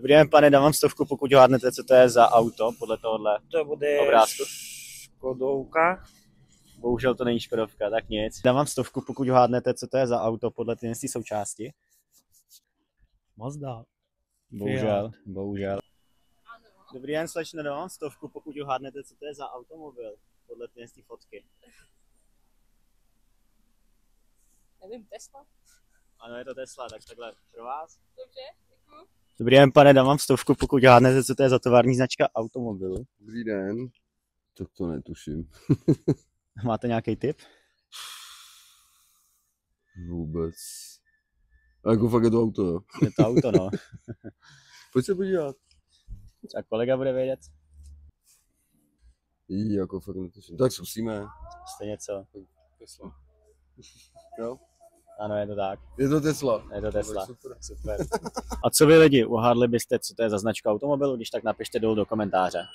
Dobrý den, pane, dám vám 100, pokud uhádnete, co to je za auto, podle tohohle To bude obrázku. Škodovka. Bohužel to není Škodovka, tak nic. Dám vám 100, pokud uhádnete, co to je za auto, podle té součásti. Mazda. Bohužel. Dobrý den, slečno, dám vám 100, pokud uhádnete, co to je za automobil, podle té fotky. Nevím, Tesla? Ano, je to Tesla, tak takhle pro vás. Dobře, děkuju. Dobrý den, pane, dám vám 100, pokud uhádnete, co to je za tovární značka automobilu. Dobrý den. Tak to netuším. Máte nějaký tip? Vůbec. A jako fakt je to auto, jo? Je to auto, no. Pojď se podívat. Třeba kolega bude vědět. Jako fakt netuším. Tak zkusíme. Jste něco. Tesla. Jo? Ano, je to tak. Je to Tesla. Je to Tesla. Super. Super. A co vy lidi, uhádli byste, co to je za značka automobilu? Když tak napište dolů do komentáře.